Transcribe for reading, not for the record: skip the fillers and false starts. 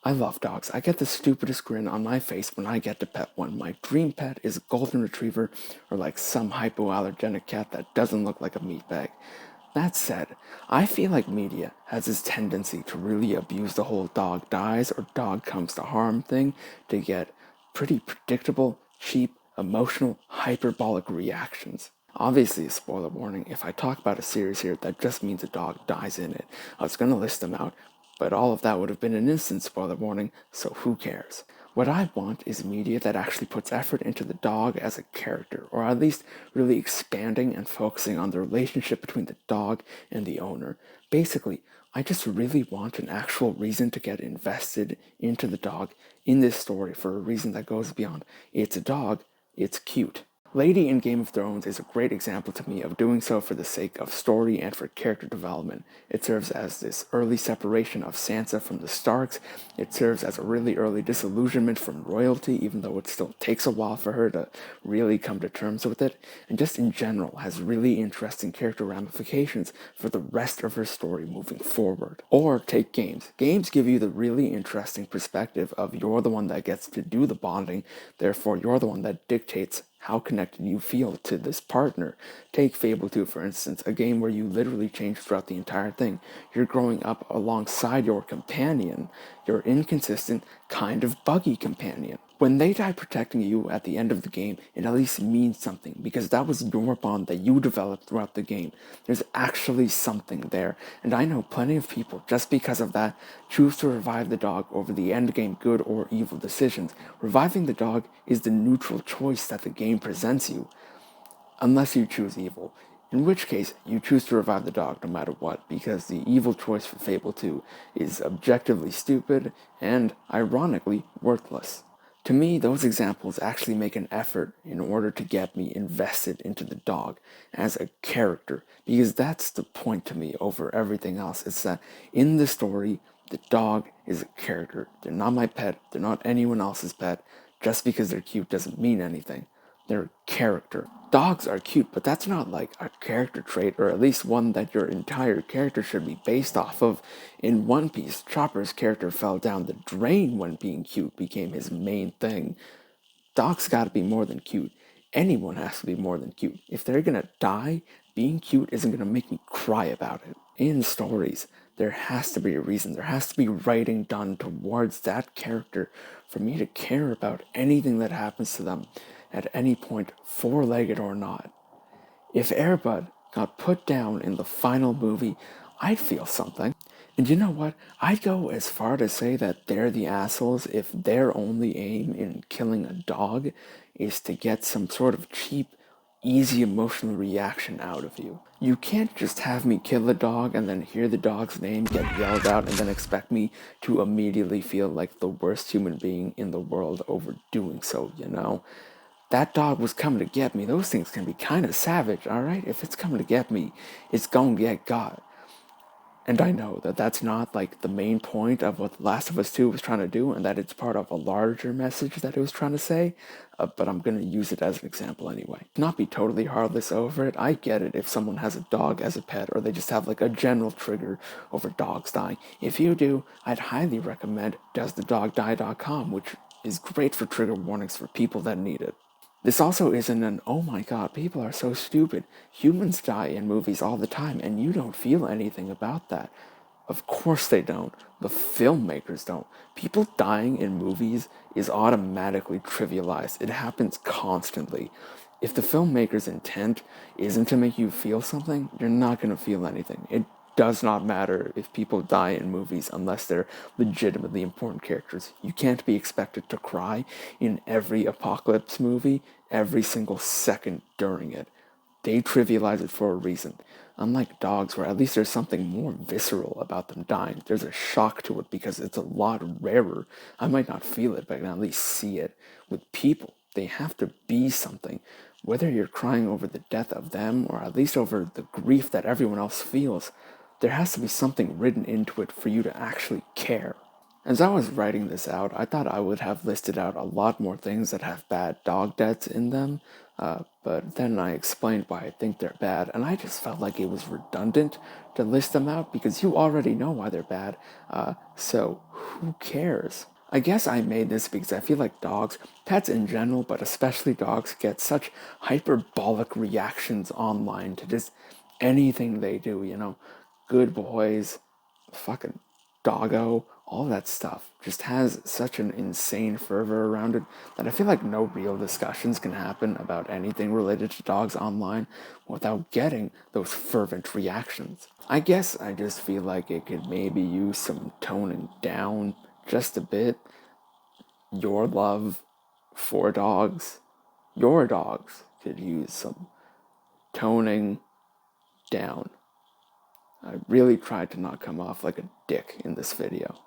I love dogs. I get the stupidest grin on my face when I get to pet one. My dream pet is a golden retriever or like some hypoallergenic cat that doesn't look like a meat bag. That said, I feel like media has this tendency to really abuse the whole dog dies or dog comes to harm thing to get pretty predictable, cheap, emotional, hyperbolic reactions. Obviously, a spoiler warning, if I talk about a series here, that just means a dog dies in it. I was gonna list them out, but all of that would have been an instant spoiler warning, so who cares? What I want is media that actually puts effort into the dog as a character, or at least really expanding and focusing on the relationship between the dog and the owner. Basically, I just really want an actual reason to get invested into the dog in this story for a reason that goes beyond it's a dog, it's cute. Lady in Game of Thrones is a great example to me of doing so for the sake of story and for character development. It serves as this early separation of Sansa from the Starks. It serves as a really early disillusionment from royalty, even though it still takes a while for her to really come to terms with it. And just in general has really interesting character ramifications for the rest of her story moving forward. Or take games. Games give you the really interesting perspective of you're the one that gets to do the bonding, therefore you're the one that dictates how connected you feel to this partner. Take Fable 2, for instance, a game where you literally change throughout the entire thing. You're growing up alongside your companion, your inconsistent, kind of buggy companion. When they die protecting you at the end of the game, it at least means something, because that was your bond that you developed throughout the game. There's actually something there, and I know plenty of people, just because of that, choose to revive the dog over the endgame good or evil decisions. Reviving the dog is the neutral choice that the game presents you, unless you choose evil. In which case, you choose to revive the dog no matter what, because the evil choice for Fable 2 is objectively stupid and, ironically, worthless. To me, those examples actually make an effort in order to get me invested into the dog as a character, because that's the point to me over everything else. It's that in the story, the dog is a character. They're not my pet, they're not anyone else's pet. Just because they're cute doesn't mean anything. They're a character. Dogs are cute, but that's not like a character trait, or at least one that your entire character should be based off of. In One Piece, Chopper's character fell down the drain when being cute became his main thing. Dogs gotta be more than cute. Anyone has to be more than cute. If they're gonna die, being cute isn't gonna make me cry about it. In stories, there has to be a reason. There has to be writing done towards that character for me to care about anything that happens to them at any point, four-legged or not. If Airbud got put down in the final movie, I'd feel something. And you know what? I'd go as far to say that they're the assholes if their only aim in killing a dog is to get some sort of cheap, easy emotional reaction out of you. You can't just have me kill a dog and then hear the dog's name get yelled out and then expect me to immediately feel like the worst human being in the world over doing so, you know? That dog was coming to get me. Those things can be kind of savage, alright? If it's coming to get me, it's gonna get got. And I know that that's not like the main point of what The Last of Us 2 was trying to do, and that it's part of a larger message that it was trying to say, but I'm gonna use it as an example anyway. Not be totally heartless over it. I get it if someone has a dog as a pet, or they just have like a general trigger over dogs dying. If you do, I'd highly recommend doesthedogdie.com, which is great for trigger warnings for people that need it. This also isn't an, oh my god, people are so stupid. Humans die in movies all the time, and you don't feel anything about that. Of course they don't. The filmmakers don't. People dying in movies is automatically trivialized. It happens constantly. If the filmmaker's intent isn't to make you feel something, you're not going to feel anything. It does not matter if people die in movies unless they're legitimately important characters. You can't be expected to cry in every apocalypse movie every single second during it. They trivialize it for a reason. Unlike dogs, where at least there's something more visceral about them dying. There's a shock to it because it's a lot rarer. I might not feel it, but I can at least see it. With people, they have to be something. Whether you're crying over the death of them, or at least over the grief that everyone else feels, there has to be something written into it for you to actually care. As I was writing this out, I thought I would have listed out a lot more things that have bad dog deaths in them, but then I explained why I think they're bad, and I just felt like it was redundant to list them out because you already know why they're bad, so who cares? I guess I made this because I feel like dogs, pets in general, but especially dogs, get such hyperbolic reactions online to just anything they do, you know? Good boys, fucking doggo, all that stuff just has such an insane fervor around it that I feel like no real discussions can happen about anything related to dogs online without getting those fervent reactions. I guess I just feel like it could maybe use some toning down just a bit. Your love for dogs, your dogs could use some toning down. I really tried to not come off like a dick in this video.